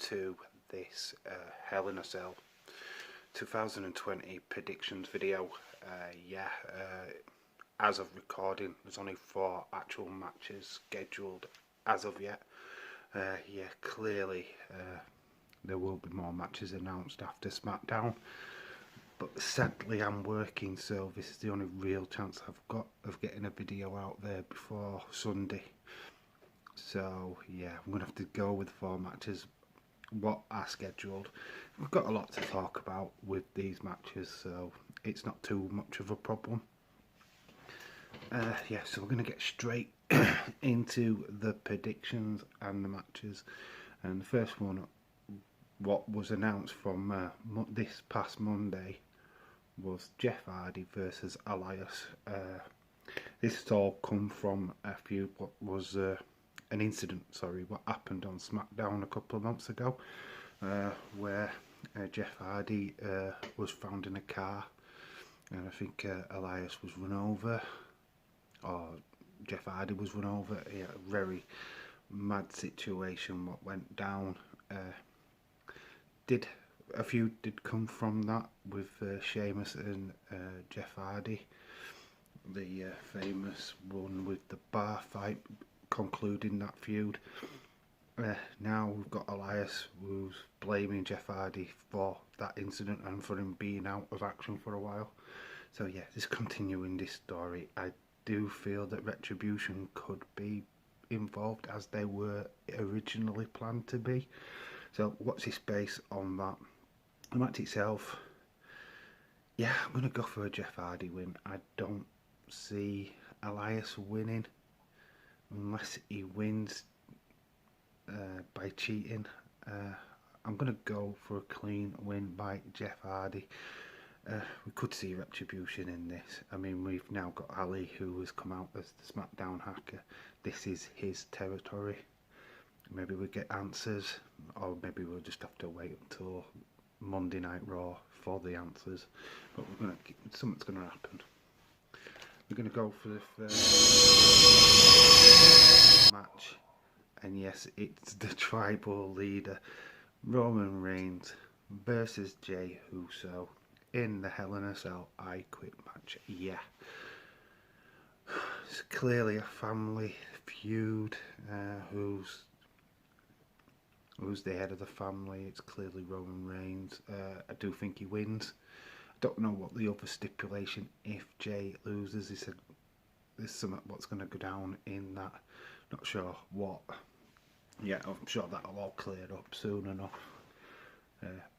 to this Hell in a Cell 2020 predictions video. As of recording, there's only 4 actual matches scheduled as of yet. Clearly there will be more matches announced after SmackDown, but sadly I'm working, so this is the only real chance I've got of getting a video out there before Sunday. So yeah, I'm gonna have to go with 4 matches what are scheduled. We've got a lot to talk about with these matches, so it's not too much of a problem. So we're going to get straight into the predictions and the matches. And the first one, what was announced from this past Monday, was Jeff Hardy versus Elias. This has all come from a feud, what happened on SmackDown a couple of months ago, where Jeff Hardy was found in a car, and I think Elias was run over, or Jeff Hardy was run over. Yeah, a very mad situation what went down. A feud did come from that with Sheamus and Jeff Hardy. The famous one with the bar fight concluding that feud. Now we've got Elias, who's blaming Jeff Hardy for that incident and for him being out of action for a while. So yeah, just continuing this story. I do feel that Retribution could be involved, as they were originally planned to be. So what's his space on that? The match itself, yeah, I'm going to go for a Jeff Hardy win. I don't see Elias winning unless he wins by cheating. I'm going to go for a clean win by Jeff Hardy. We could see Retribution in this. I mean, we've now got Ali, who has come out as the SmackDown hacker. This is his territory. Maybe we get answers, or maybe we'll just have to wait until Monday Night Raw for the answers. But something's going to happen. We're going to go for the first match, and yes, it's the tribal leader Roman Reigns versus Jey Uso in the Hell in a Cell I Quit match. Yeah, it's clearly a family feud. Who's the head of the family? It's clearly Roman Reigns. I do think he wins. I don't know what the other stipulation if Jey loses. He said there's something what's going to go down in that. Not sure what. Yeah, I'm sure that'll all clear up soon enough.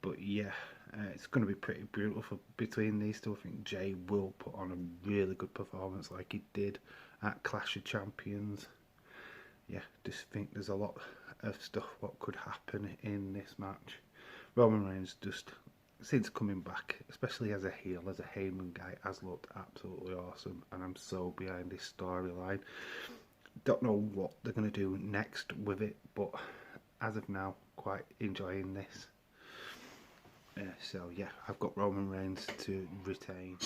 But yeah, it's going to be pretty brutal between these two. I think Jey will put on a really good performance like he did at Clash of Champions. Yeah, just think there's a lot of stuff what could happen in this match. Roman Reigns, just since coming back, especially as a heel, as a Heyman guy, has looked absolutely awesome, and I'm so behind this storyline. Don't know what they're going to do next with it, but as of now, quite enjoying this. So yeah, I've got Roman Reigns to retain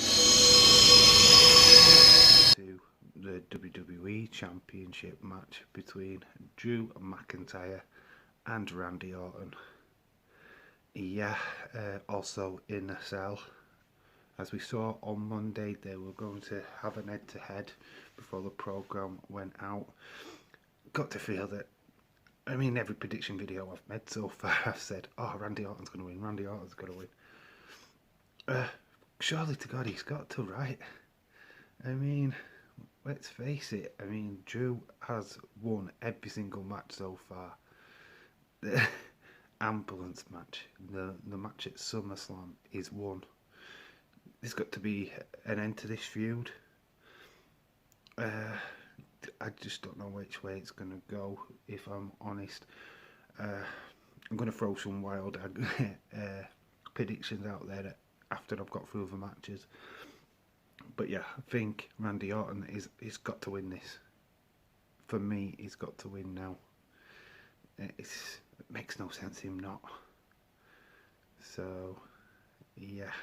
to the WWE Championship match between Drew McIntyre and Randy Orton. Yeah, also in a cell. As we saw on Monday, they were going to have an head-to-head before the program went out. Got to feel that, I mean, every prediction video I've made so far, I've said, oh, Randy Orton's going to win, Randy Orton's going to win. Surely to God, he's got to, right? I mean, let's face it, I mean, Drew has won every single match so far. The ambulance match, the match at SummerSlam is won. There's got to be an end to this feud. I just don't know which way it's going to go, if I'm honest. I'm going to throw some wild predictions out there after I've got through the matches. But yeah, I think Randy Orton he's got to win this. For me, he's got to win now. It makes no sense him not. So yeah,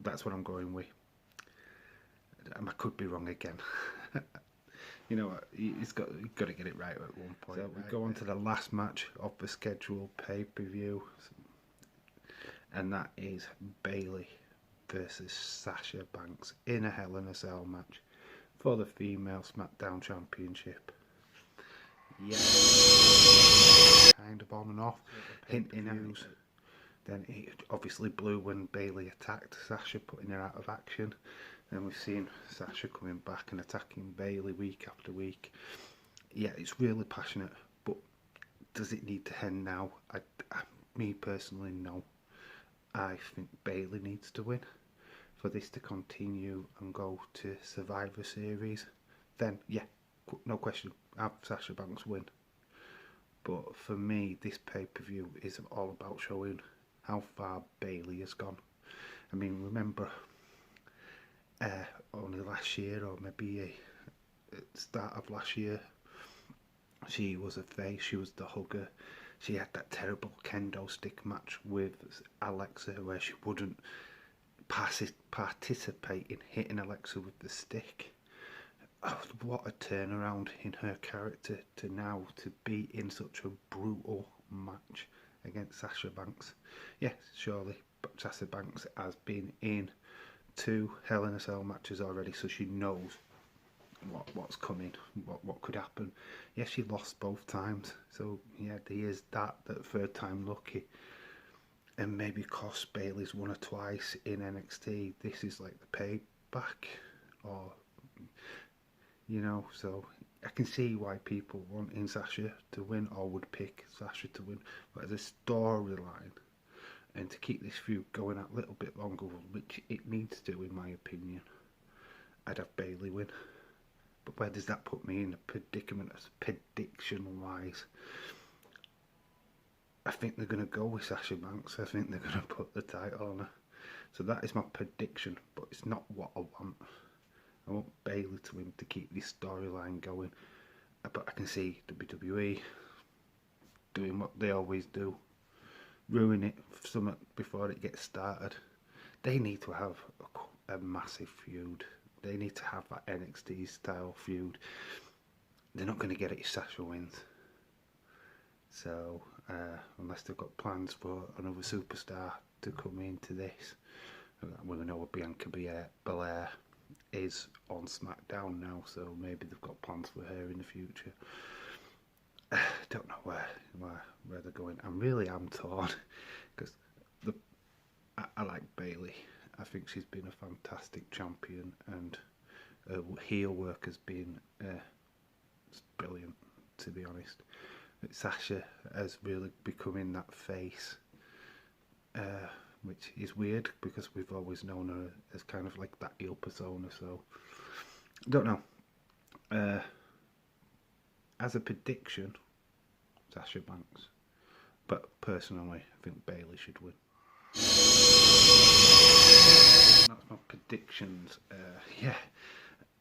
that's what I'm going with. I could be wrong again. You know what? He's got to get it right at one point. So we go on to the last match of the scheduled pay-per-view, and that is Bayley versus Sasha Banks in a Hell in a Cell match for the female SmackDown Championship. Yeah, kind of on and off, hinting at. Then it obviously blew when Bayley attacked Sasha, putting her out of action. Then we've seen Sasha coming back and attacking Bayley week after week. Yeah, it's really passionate, but does it need to end now? Me personally, no. I think Bayley needs to win for this to continue and go to Survivor Series. Then, yeah, no question, have Sasha Banks win. But for me, this pay-per-view is all about showing how far Bayley has gone. I mean, remember, only last year, or maybe at the start of last year, she was a face, she was the hugger. She had that terrible kendo stick match with Alexa where she wouldn't participate in hitting Alexa with the stick. Oh, what a turnaround in her character to now to be in such a brutal match against Sasha Banks. Yes, surely, but Sasha Banks has been in 2 Hell in a Cell matches already, so she knows what's coming, what could happen. Yes, she lost both times, so yeah, there is that third time lucky, and maybe cost Bayley's won or twice in NXT. This is like the payback, or you know, so I can see why people wanting Sasha to win or would pick Sasha to win, but as a storyline and to keep this feud going a little bit longer, which it needs to in my opinion, I'd have Bayley win. But where does that put me in a predicament as prediction wise? I think they're going to go with Sasha Banks. I think they're going to put the title on her. So that is my prediction, but it's not what I want. I want Bayley to win to keep this storyline going. But I can see WWE doing what they always do, ruin it before it gets started. They need to have a massive feud. They need to have that NXT style feud. They're not going to get it if Sasha wins. So, unless they've got plans for another superstar to come into this. We know Bianca Belair is on SmackDown now, so maybe they've got plans for her in the future. Don't know where they're going. I'm torn because I like Bayley. I think she's been a fantastic champion, and her heel work has been brilliant, to be honest. But Sasha has really becoming that face, which is weird because we've always known her as kind of like that heel persona. So, don't know. As a prediction, Sasha Banks, but personally, I think Bayley should win. That's my predictions. Yeah,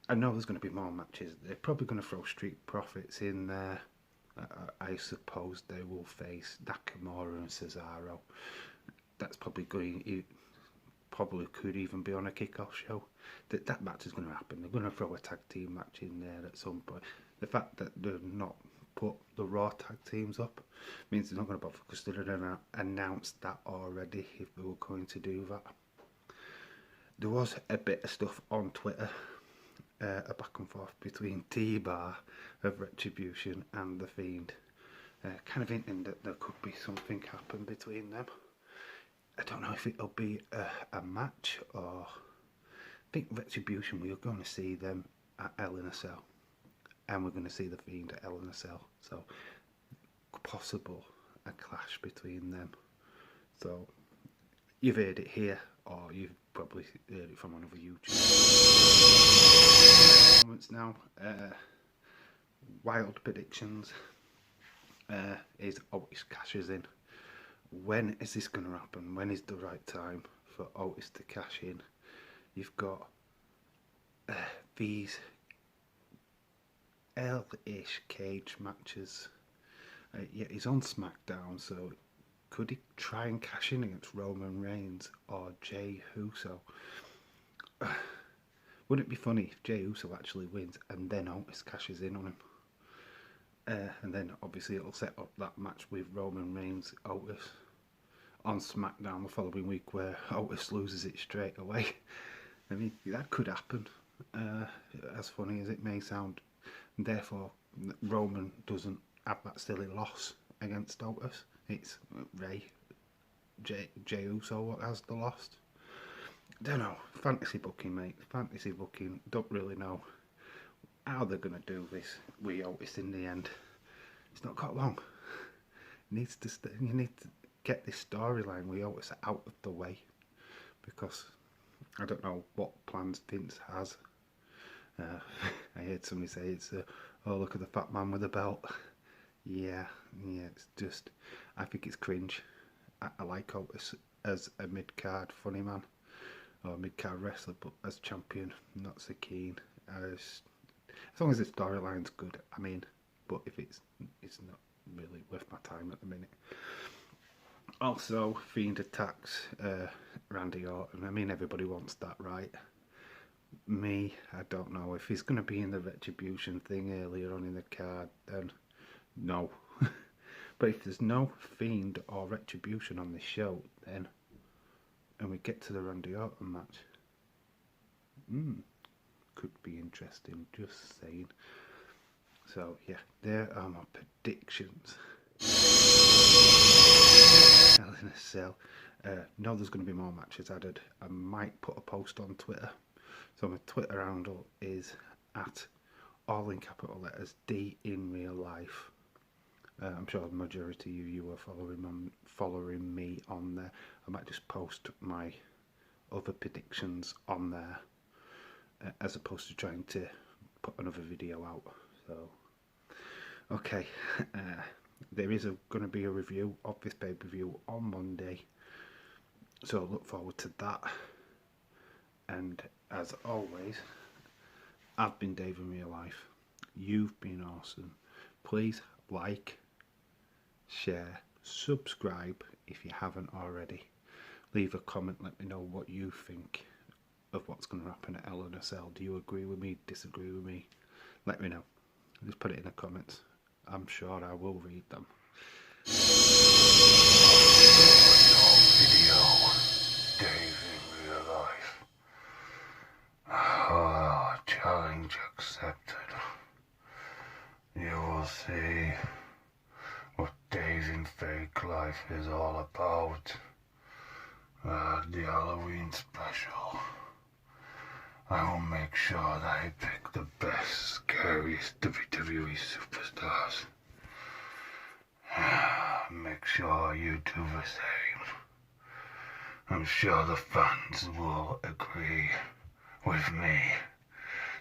I know there's going to be more matches. They're probably going to throw Street Profits in there. I suppose they will face Nakamura and Cesaro. That's probably going. It probably could even be on a kickoff show. That match is going to happen. They're going to throw a tag team match in there at some point. The fact that they're not put the Raw tag teams up means they're not going to bother, because they've announced that already if they were going to do that. There was a bit of stuff on Twitter, a back and forth between T-Bar of Retribution and The Fiend, kind of hinting that there could be something happen between them. I don't know if it'll be a match, or I think Retribution, we're going to see them at Hell in a Cell, and we're going to see The Fiend at Hell in a Cell, so possible a clash between them. So you've heard it here, or you've probably heard it from another YouTuber. Moments now, wild predictions is Otis cashes in. When is this going to happen? When is the right time for Otis to cash in? You've got these L-ish cage matches. Yeah, he's on SmackDown, so could he try and cash in against Roman Reigns or Jey Uso? Wouldn't it be funny if Jey Uso actually wins and then Otis cashes in on him? And then obviously it'll set up that match with Roman Reigns, Otis on SmackDown the following week where Otis loses it straight away. I mean, that could happen, as funny as it may sound. And therefore, Roman doesn't have that silly loss against Otis. It's Jey Uso what has the loss. Don't know. Fantasy booking, mate. Fantasy booking. Don't really know how they're going to do this with Otis in the end. It's not got long. You need to get this storyline with Otis out of the way, because I don't know what plans Vince has. I heard somebody say it's oh, look at the fat man with a belt. Yeah, it's just, I think it's cringe. I like Otis as a mid-card funny man, or a mid-card wrestler, but as champion, I'm not so keen. As long as the storyline's good, I mean, but if it's not really worth my time at the minute. Also, Fiend attacks Randy Orton. I mean, everybody wants that, right? Me, I don't know. If he's going to be in the Retribution thing earlier on in the card, then no. But if there's no Fiend or Retribution on this show, then, and we get to the Randy Orton match, could be interesting, just saying. So yeah, there are my predictions. Hell in a Cell. No, there's going to be more matches added. I might put a post on Twitter. So my Twitter handle is at all in capital letters D in real life. I'm sure the majority of you are following me on there. I might just post my other predictions on there, as opposed to trying to put another video out. So, okay, there is going to be a review of this pay-per-view on Monday, so look forward to that. And as always, I've been Dave in real life. You've been awesome. Please like, share, subscribe if you haven't already. Leave a comment, let me know what you think of what's going to happen at Hell in a Cell. Do you agree with me, disagree with me? Let me know. Just put it in the comments. I'm sure I will read them. Video, Dave in real life. Oh, challenge accepted. You will see what Dave in fake life is all about. The Halloween special. I will make sure that I pick the best, scariest WWE superstars. Make sure you do the same. I'm sure the fans will agree with me,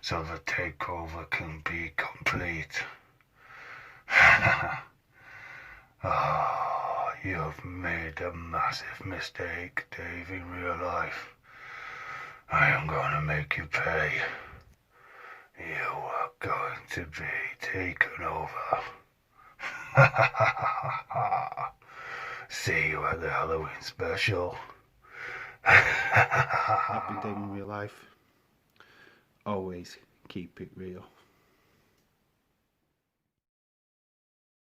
so the takeover can be complete. Oh, you've made a massive mistake, Dave, in real life. I am going to make you pay. You are going to be taken over. See you at the Halloween special. I've been Dave in real life. Always keep it real.